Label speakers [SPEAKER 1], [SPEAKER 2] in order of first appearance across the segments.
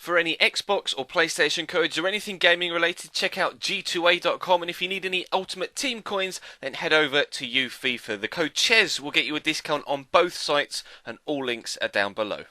[SPEAKER 1] For any Xbox or PlayStation codes or anything gaming related, check out g2a.com, and if you need any Ultimate Team coins, then head over to FIFA. The code CHES will get you a discount on both sites, and all links are down below.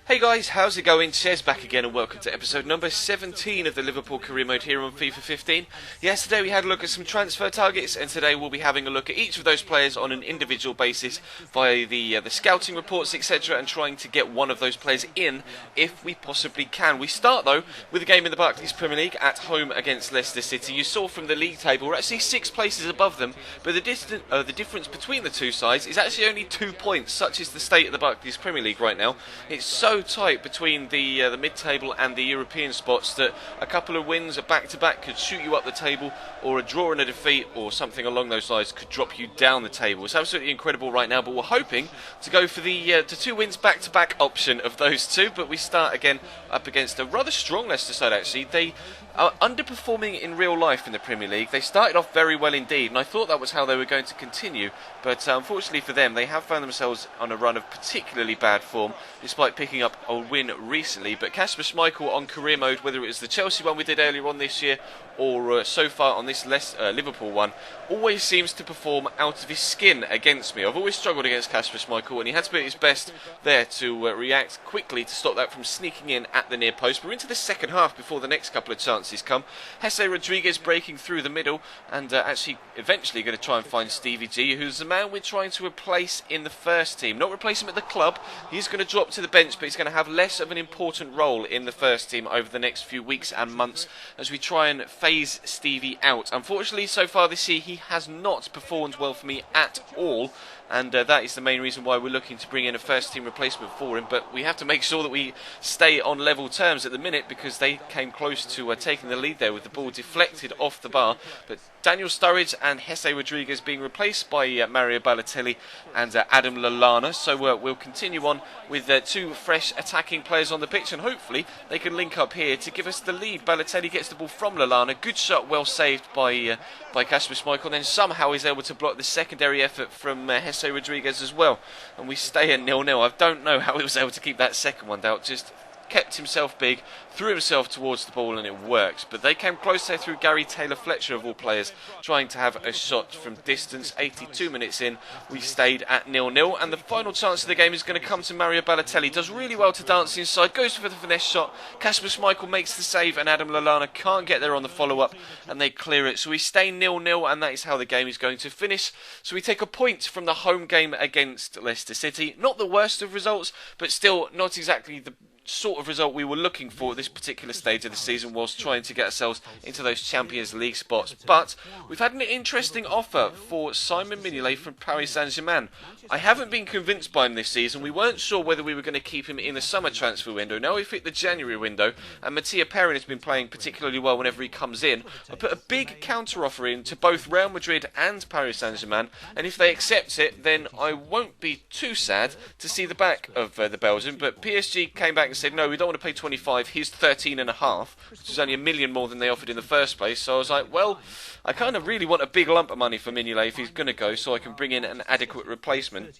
[SPEAKER 1] Hey guys, how's it going? Chez back again, and welcome to episode number 17 of the Liverpool career mode here on FIFA 15. Yesterday we had a look at some transfer targets, and today we'll be having a look at each of those players on an individual basis via the scouting reports, etc., and trying to get one of those players in if we possibly can. We start though with a game in the Barclays Premier League at home against Leicester City. You saw from the league table we're actually 6 places above them, but the difference between the two sides is actually only 2 points. Such is the state of the Barclays Premier League right now. It's so tight between the mid-table and the European spots that a couple of wins back-to-back could shoot you up the table, or a draw and a defeat or something along those lines could drop you down the table. It's absolutely incredible right now, but we're hoping to go for the 2 wins back-to-back option of those two. But we start again up against a rather strong Leicester side actually. They are underperforming in real life in the Premier League. They started off very well indeed, and I thought that was how they were going to continue, but unfortunately for them, they have found themselves on a run of particularly bad form, despite picking up a win recently. But Kasper Schmeichel on career mode, whether it was the Chelsea one we did earlier on this year, or so far on this Liverpool one, always seems to perform out of his skin against me. I've always struggled against Kasper Schmeichel, and he had to be at his best there to react quickly to stop that from sneaking in at the near post. We're into the second half before the next couple of chances come. Jesse Rodriguez breaking through the middle, and actually eventually going to try and find Stevie G, who's the man we're trying to replace in the first team. Not replace him at the club, he's going to drop to the bench, but he's going to have less of an important role in the first team over the next few weeks and months as we try and phase Stevie out. Unfortunately, so far this year he has not performed well for me at all, and that is the main reason why we're looking to bring in a first team replacement for him. But we have to make sure that we stay on level terms at the minute, because they came close to taking the lead there with the ball deflected off the bar. But Daniel Sturridge and Jesse Rodriguez being replaced by Mario Balotelli and Adam Lallana. So we'll continue on with 2 fresh attacking players on the pitch, and hopefully they can link up here to give us the lead. Balotelli gets the ball from Lallana. Good shot, well saved by Kasper Schmeichel, and then somehow he's able to block the secondary effort from Jesse Rodriguez as well. And we stay at 0-0. I don't know how he was able to keep that second one out. Just kept himself big, threw himself towards the ball, and it worked. But they came close there through Gary Taylor-Fletcher of all players, trying to have a shot from distance. 82 minutes in, we stayed at 0-0, and the final chance of the game is going to come to Mario Balotelli. Does really well to dance inside, goes for the finesse shot. Kasper Schmeichel makes the save, and Adam Lallana can't get there on the follow-up, and they clear it. So we stay 0-0, and that is how the game is going to finish. So we take a point from the home game against Leicester City. Not the worst of results, but still not exactly the sort of result we were looking for at this particular stage of the season, whilst trying to get ourselves into those Champions League spots. But we've had an interesting offer for Simon Mignolet from Paris Saint-Germain. I haven't been convinced by him this season. We weren't sure whether we were going to keep him in the summer transfer window. Now we've hit the January window, and Mattia Perrin has been playing particularly well whenever he comes in. I put a big counter offer in to both Real Madrid and Paris Saint-Germain, and if they accept it, then I won't be too sad to see the back of the Belgian. But PSG came back and said, no, we don't want to pay 25, here's 13.5, which is only $1 million more than they offered in the first place. So I was like, well, I kind of really want a big lump of money for Mignolet if he's going to go, so I can bring in an adequate replacement.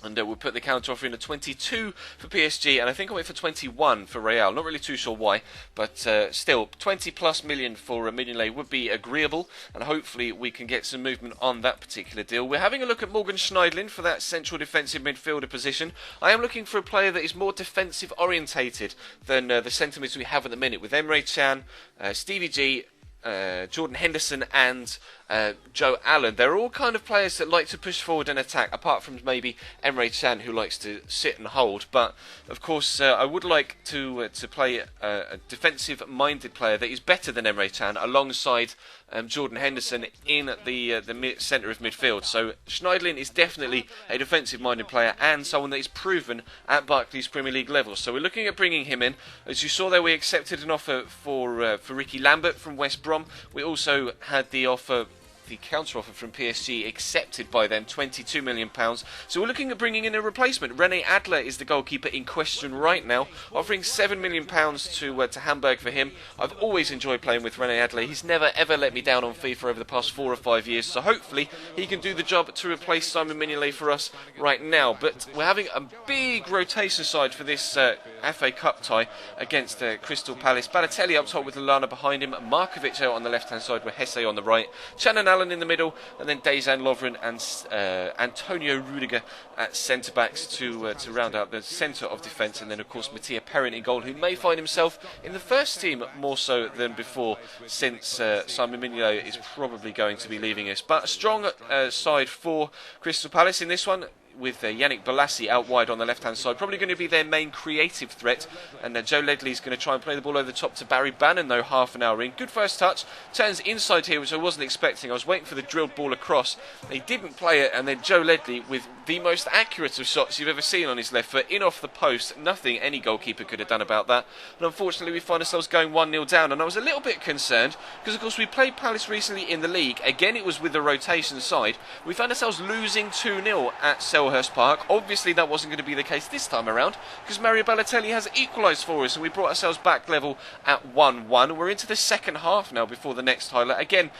[SPEAKER 1] And we'll put the counter offer in at 22 for PSG, and I think I went for 21 for Real. Not really too sure why, but still, 20 plus million for Mignolet would be agreeable, and hopefully we can get some movement on that particular deal. We're having a look at Morgan Schneidlin for that central defensive midfielder position. I am looking for a player that is more defensive orientated than the centre mids we have at the minute, with Emre Can, Stevie G, Jordan Henderson and Joe Allen. They're all kind of players that like to push forward and attack, apart from maybe Emre Can, who likes to sit and hold. But of course I would like to play a defensive minded player that is better than Emre Can alongside Jordan Henderson in the centre of midfield. So Schneidlin is definitely a defensive minded player and someone that is proven at Barclays Premier League level. So we're looking at bringing him in. As you saw there, we accepted an offer for Ricky Lambert from West Brom. We also had the offer the counter-offer from PSG accepted by them, £22 million. So we're looking at bringing in a replacement. Rene Adler is the goalkeeper in question right now, offering £7 million to Hamburg for him. I've always enjoyed playing with Rene Adler. He's never ever let me down on FIFA over the past 4 or 5 years, so hopefully he can do the job to replace Simon Mignolet for us right now. But we're having a big rotation side for this FA Cup tie against Crystal Palace. Balotelli up top with Lallana behind him, Markovic out on the left hand side with Hesse on the right, Shannon Allen in the middle, and then Dejan Lovren and Antonio Rudiger at centre backs to round out the centre of defence, and then of course Mattia Perrin in goal, who may find himself in the first team more so than before, since Simon Mignolet is probably going to be leaving us. But a strong side for Crystal Palace in this one, with Yannick Bolasie out wide on the left-hand side, probably going to be their main creative threat. And Joe Ledley's going to try and play the ball over the top to Barry Bannon, though, half an hour in. Good first touch, turns inside here, which I wasn't expecting. I was waiting for the drilled ball across. He didn't play it, and then Joe Ledley, with the most accurate of shots you've ever seen on his left foot, in off the post. Nothing any goalkeeper could have done about that. And unfortunately, we find ourselves going 1-0 down, and I was a little bit concerned, because of course we played Palace recently in the league. Again, it was with the rotation side. We found ourselves losing 2-0 at Selhurst Park. Obviously that wasn't going to be the case this time around, because Mario Balotelli has equalised for us, and we brought ourselves back level at 1-1. We're into the second half now before the next highlight. Again,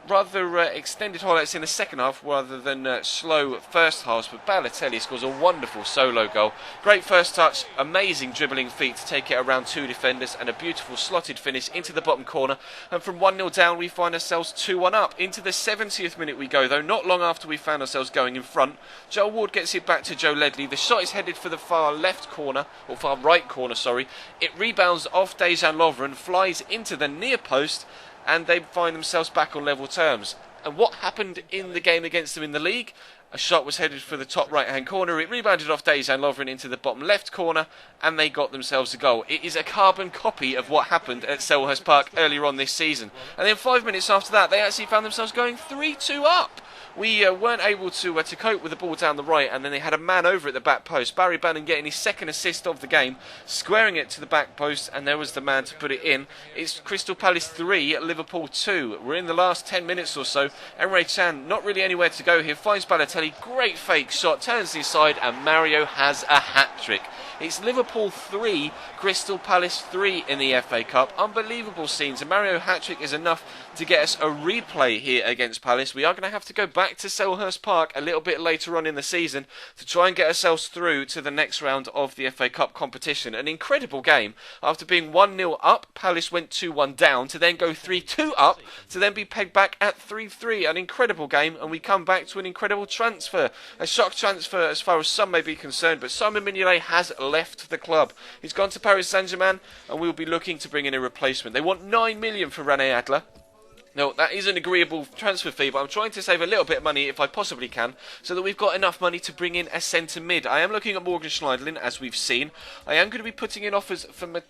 [SPEAKER 1] rather extended highlights in the second half rather than slow first halves, but Balotelli scores a wonderful solo goal. Great first touch, amazing dribbling feat to take it around 2 defenders, and a beautiful slotted finish into the bottom corner. And from 1-0 down we find ourselves 2-1 up. Into the 70th minute we go, though, not long after we found ourselves going in front. Joel Ward gets it back to Joe Ledley. The shot is headed for the far left corner, or far right corner, sorry. It rebounds off Dejan Lovren, flies into the near post, and they find themselves back on level terms. And what happened in the game against them in the league? A shot was headed for the top right-hand corner. It rebounded off Dejan Lovren into the bottom left corner, and they got themselves a goal. It is a carbon copy of what happened at Selhurst Park earlier on this season. And then 5 minutes after that, they actually found themselves going 3-2 up. We weren't able to cope with the ball down the right, and then they had a man over at the back post. Barry Bannon getting his second assist of the game, squaring it to the back post, and there was the man to put it in. It's Crystal Palace 3, Liverpool 2. We're in the last 10 minutes or so. Emre Can, not really anywhere to go here, finds Balotelli, great fake shot, turns inside, and Mario has a hat-trick. It's Liverpool 3, Crystal Palace 3 in the FA Cup. Unbelievable scenes. A Mario hat-trick is enough to get us a replay here against Palace. We are going to have to go back to Selhurst Park a little bit later on in the season to try and get ourselves through to the next round of the FA Cup competition. An incredible game. After being 1-0 up, Palace went 2-1 down, to then go 3-2 up, to then be pegged back at 3-3. An incredible game, and we come back to an incredible transfer. A shock transfer as far as some may be concerned, but Simon Mignolet has left the club. He's gone to Paris Saint-Germain, and we'll be looking to bring in a replacement. They want $9 million for Rene Adler. No, that is an agreeable transfer fee, but I'm trying to save a little bit of money if I possibly can, so that we've got enough money to bring in a centre mid. I am looking at Morgan Schneiderlin, as we've seen. I am going to be putting in offers for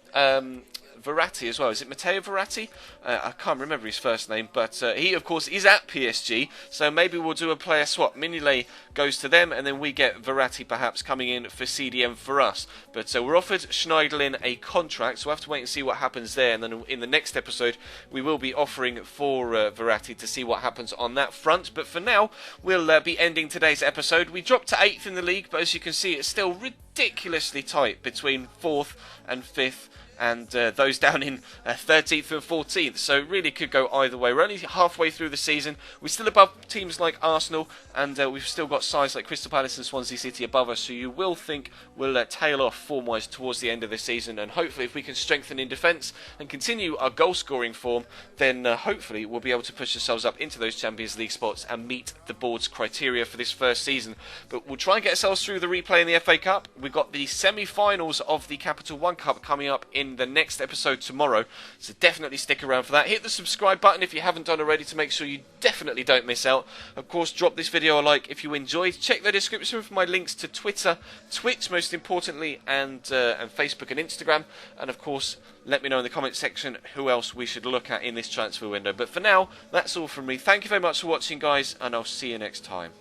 [SPEAKER 1] Verratti as well. Is it Matteo Verratti? I can't remember his first name, but he, of course, is at PSG, so maybe we'll do a player swap. Mignolet goes to them, and then we get Verratti perhaps coming in for CDM for us. But we're offered Schneiderlin a contract, so we'll have to wait and see what happens there, and then in the next episode we will be offering for Verratti to see what happens on that front. But for now, we'll be ending today's episode. We dropped to 8th in the league, but as you can see, it's still ridiculously tight between 4th and 5th, and those down in 13th and 14th, so it really could go either way. We're only halfway through the season. We're still above teams like Arsenal, and we've still got sides like Crystal Palace and Swansea City above us, so you will think we'll tail off form-wise towards the end of the season, and hopefully if we can strengthen in defence and continue our goal-scoring form, then hopefully we'll be able to push ourselves up into those Champions League spots and meet the board's criteria for this first season. But we'll try and get ourselves through the replay in the FA Cup. We've got the semi-finals of the Capital One Cup coming up in the next episode tomorrow, so definitely stick around for that. Hit the subscribe button if you haven't done already to make sure you definitely don't miss out. Of course, drop this video a like if you enjoyed. Check the description for my links to Twitter, Twitch most importantly, and Facebook and Instagram. And of course, let me know in the comment section who else we should look at in this transfer window. But for now, that's all from me. Thank you very much for watching, guys, and I'll see you next time.